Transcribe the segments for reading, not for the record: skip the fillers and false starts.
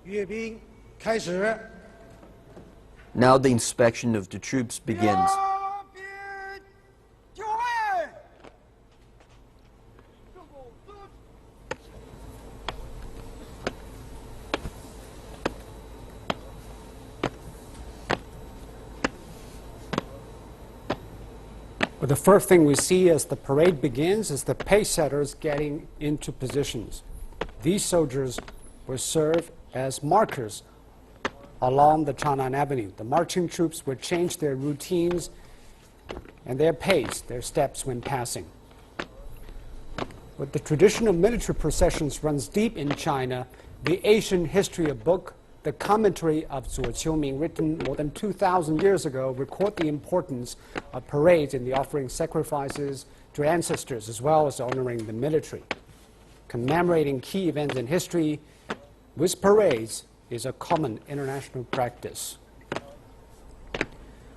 阅兵开始。 Now the inspection of the troops begins. But the first thing we see as the parade begins is the pace setters getting into positions. These soldiers will serve as markers along the Chang'an Avenue. The marching troops will change their routines and their pace, their steps when passing. But the tradition of military processions runs deep in China. The Asian history book, the commentary of Zuo Qiuming, written more than 2,000 years ago, record the importance of parades in the offering sacrifices to ancestors as well as honoring the military. Commemorating key events in history with parades is a common international practice.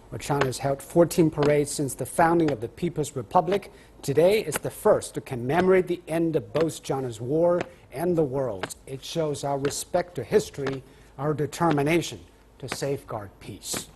Well, China has held 14 parades since the founding of the People's Republic. Today is the first to commemorate the end of both China's war and the world's. It shows our respect to history, our determination to safeguard peace.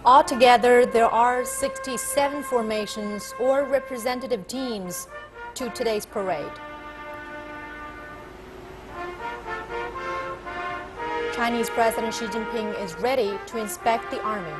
Altogether, there are 67 formations or representative teams to today's parade. Chinese President Xi Jinping is ready to inspect the army.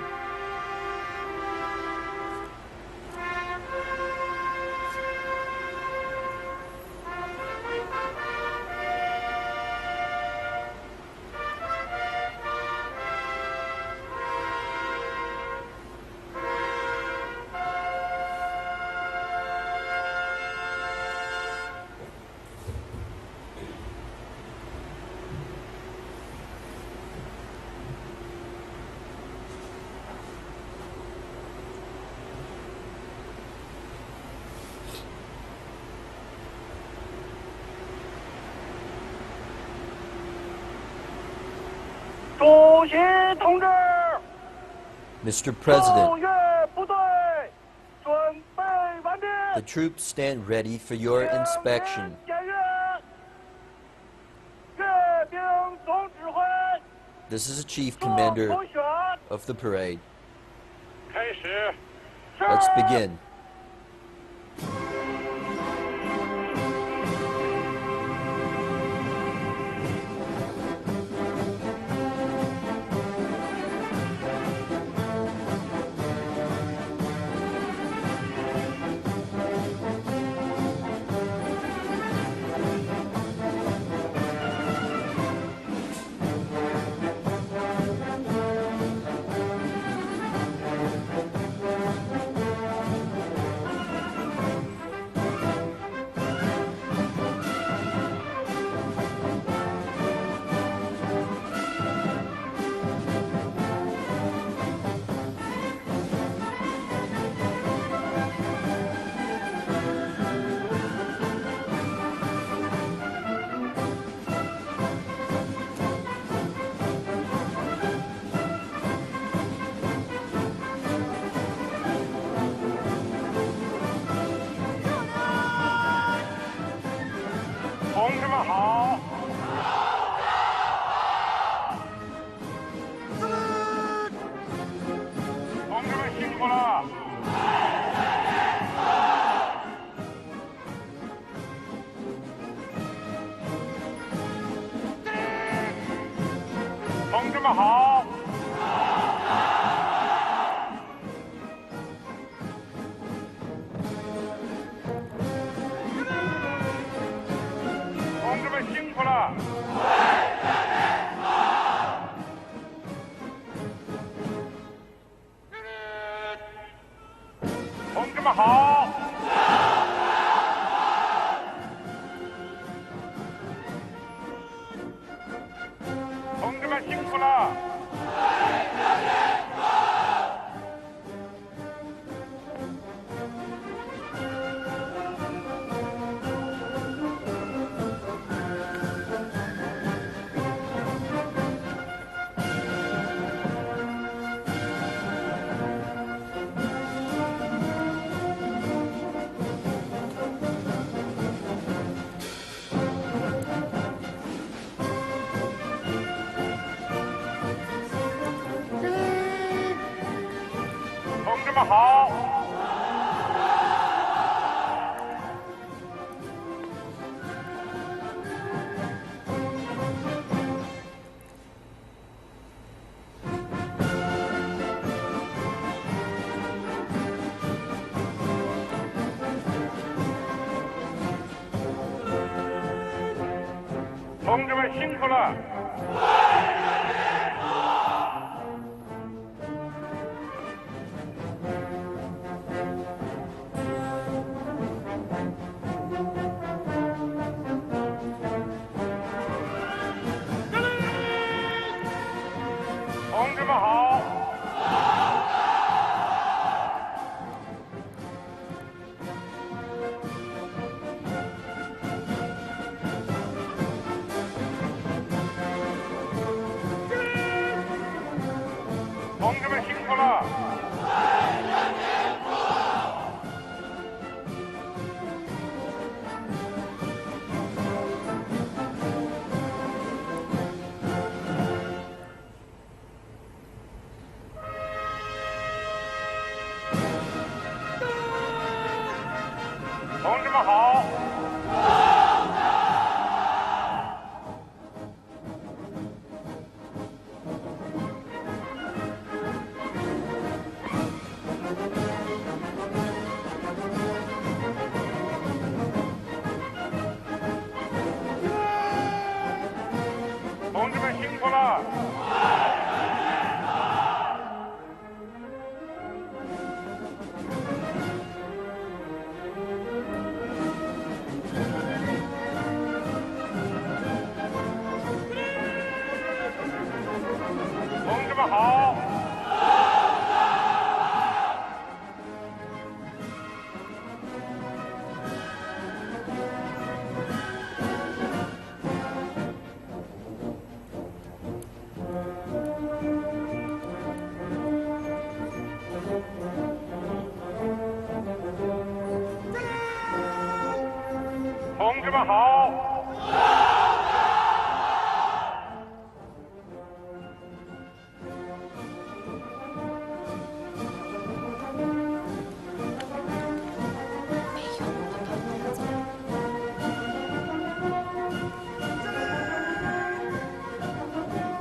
Mr. President, the troops stand ready for your inspection. This is the chief commander of the parade. Let's begin. 们好！同志们辛苦了！同志们好！同志们辛苦了！同志们好！同志们辛苦了！同志们好！同志们辛苦了！同志们好！同志们辛苦了！同志们好！同志们好！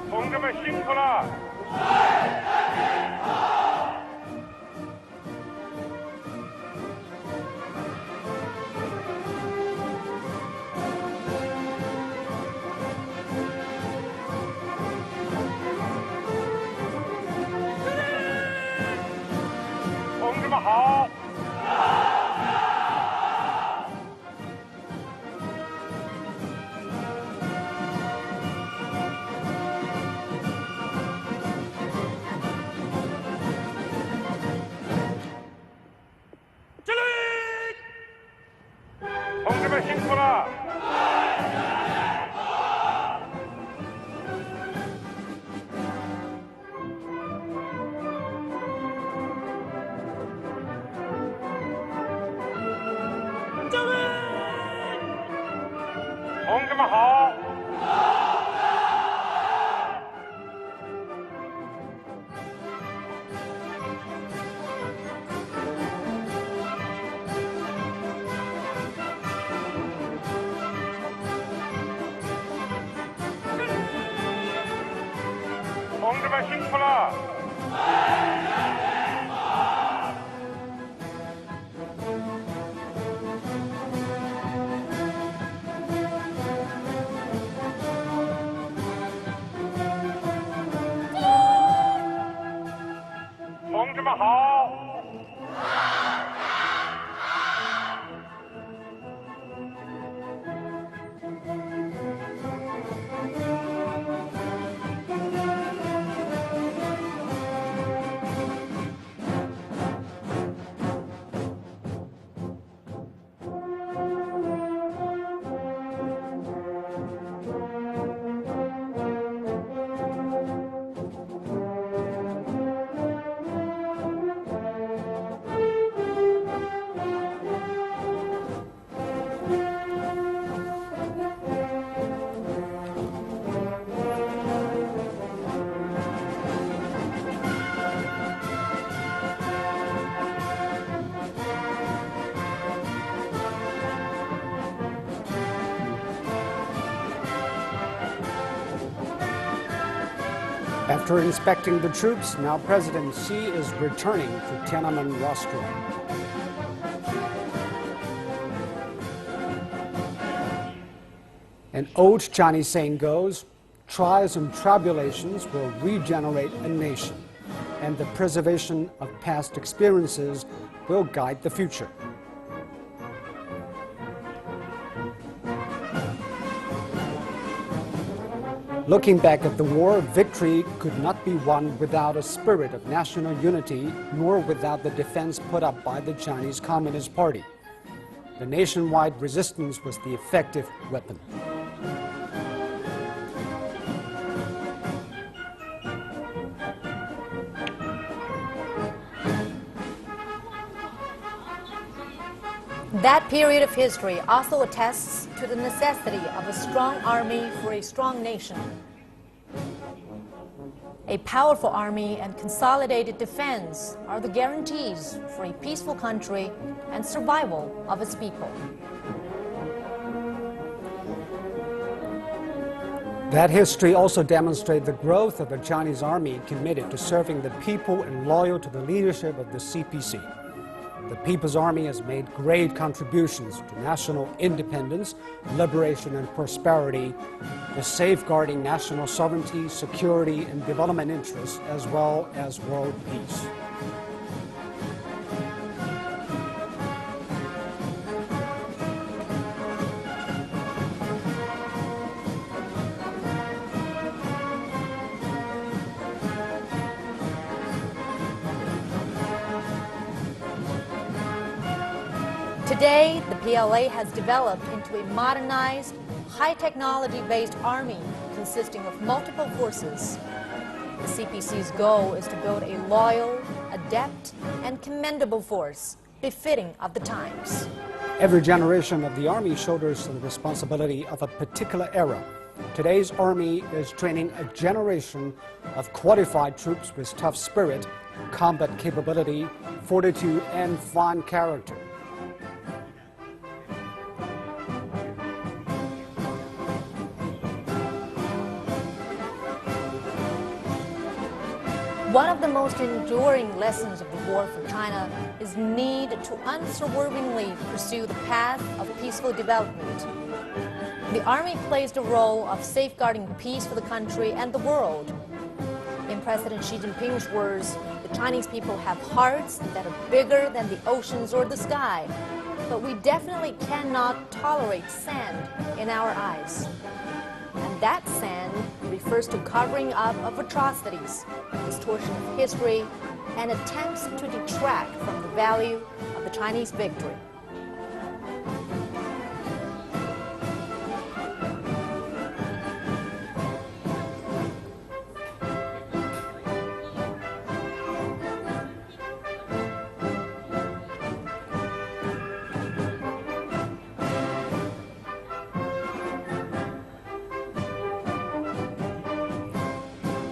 同志们辛苦了！同志们好！同志们辛苦了！ 동지만 싱크라. 동지만 하오. After inspecting the troops, now President Xi is returning to Tiananmen Rostrum. An old Chinese saying goes, trials and tribulations will regenerate a nation, and the preservation of past experiences will guide the future. Looking back at the war, victory could not be won without a spirit of national unity, nor without the defense put up by the Chinese Communist Party. The nationwide resistance was the effective weapon. That period of history also attests to the necessity of a strong army for a strong nation. A powerful army and consolidated defense are the guarantees for a peaceful country and survival of its people. That history also demonstrates the growth of a Chinese army committed to serving the people and loyal to the leadership of the CPC. The People's Army has made great contributions to national independence, liberation, and prosperity, to safeguarding national sovereignty, security, and development interests, as well as world peace. Today, the PLA has developed into a modernized, high-technology-based army consisting of multiple forces. The CPC's goal is to build a loyal, adept, and commendable force befitting of the times. Every generation of the Army shoulders the responsibility of a particular era. Today's Army is training a generation of qualified troops with tough spirit, combat capability, fortitude, and fine character. One of the most enduring lessons of the war for China is need to unswervingly pursue the path of peaceful development. The Army plays the role of safeguarding peace for the country and the world. In President Xi Jinping's words, the Chinese people have hearts that are bigger than the oceans or the sky, but we definitely cannot tolerate sand in our eyes. And that sand refers to covering up of atrocities, distortion of history, and attempts to detract from the value of the Chinese victory.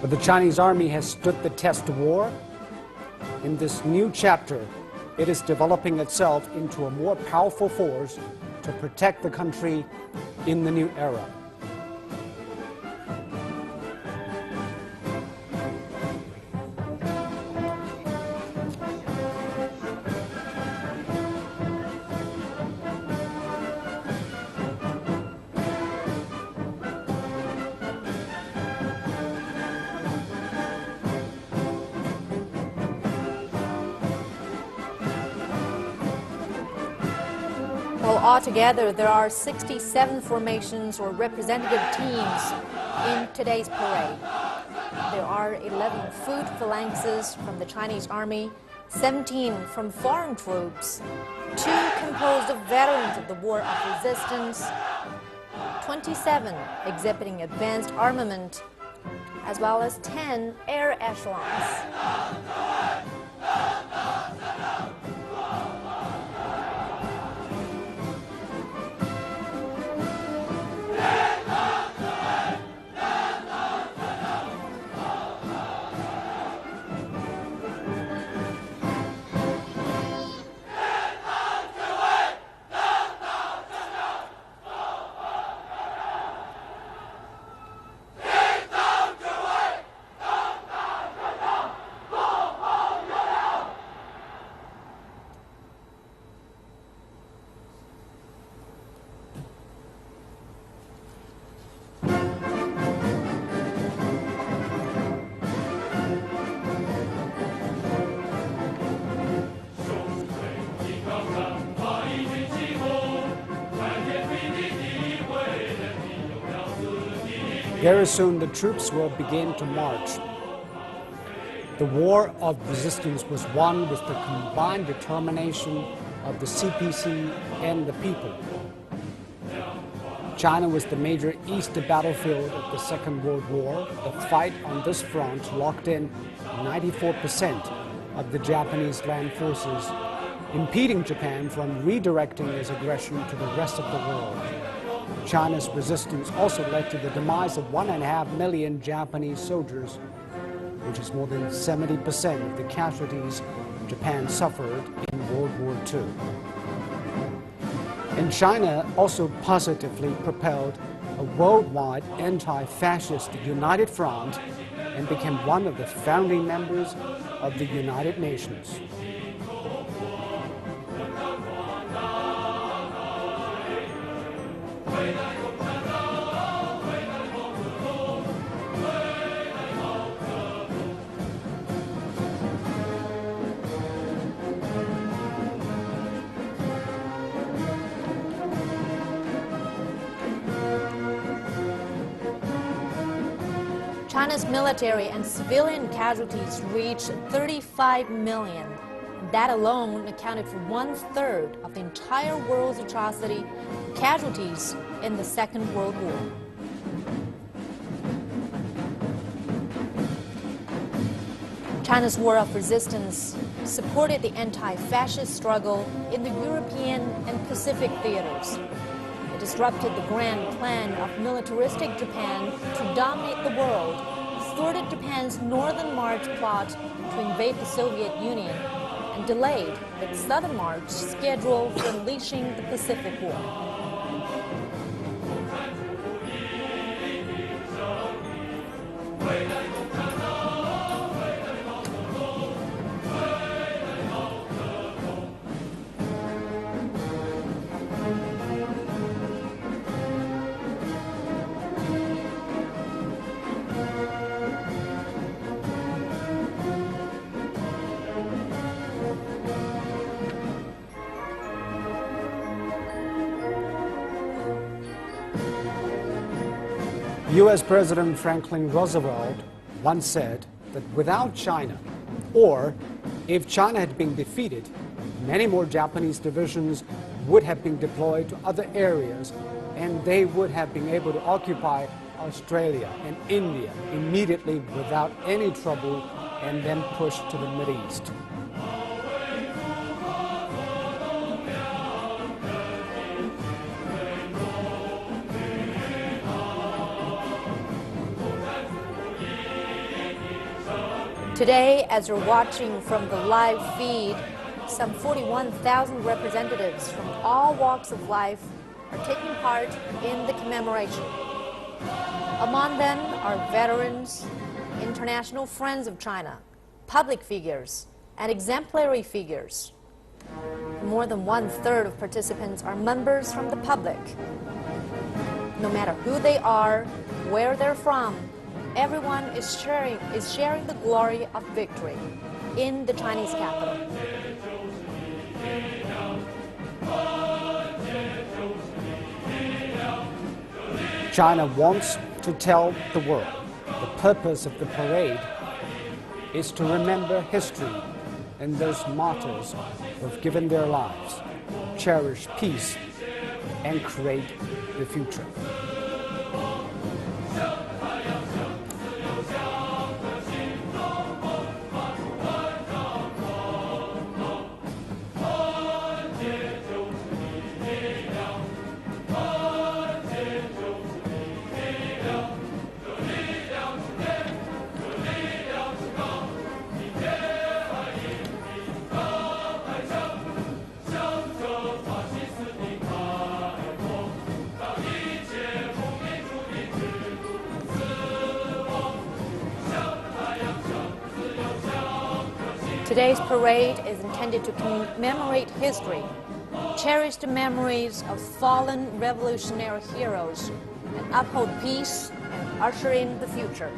But the Chinese Army has stood the test of war. In this new chapter, it is developing itself into a more powerful force to protect the country in the new era. Well, altogether, there are 67 formations or representative teams in today's parade. There are 11 foot phalanxes from the Chinese Army, 17 from foreign troops, 2 composed of veterans of the War of Resistance, 27 exhibiting advanced armament, as well as 10 air echelons. Very soon the troops will begin to march. The war of resistance was won with the combined determination of the CPC and the people. China was the major east battlefield of the Second World War. The fight on this front locked in 94% of the Japanese land forces, impeding Japan from redirecting its aggression to the rest of the world. China's resistance also led to the demise of 1.5 million Japanese soldiers, which is more than 70% of the casualties Japan suffered in World War II. And China also positively propelled a worldwide anti-fascist united front and became one of the founding members of the United Nations. China's military and civilian casualties reached 35 million. That alone accounted for 1/3 of the entire world's atrocity casualties in the Second World War. China's War of Resistance supported the anti-fascist struggle in the European and Pacific theaters. It disrupted the grand plan of militaristic Japan to dominate the world, thwarted Japan's Northern March plot to invade the Soviet Union, and delayed its Southern March scheduled for unleashing the Pacific War. U.S. President Franklin Roosevelt once said that without China, or if China had been defeated, many more Japanese divisions would have been deployed to other areas, and they would have been able to occupy Australia and India immediately without any trouble, and then push to the Mideast. Today, as you're watching from the live feed, some 41,000 representatives from all walks of life are taking part in the commemoration. Among them are veterans, international friends of China, public figures, and exemplary figures. More than 1/3 of participants are members from the public. No matter who they are, where they're from, everyone is sharing the glory of victory in the Chinese capital. China wants to tell the world the purpose of the parade is to remember history and those martyrs who have given their lives, cherish peace, and create the future. Today's parade is intended to commemorate history, cherish the memories of fallen revolutionary heroes, and uphold peace and usher in the future.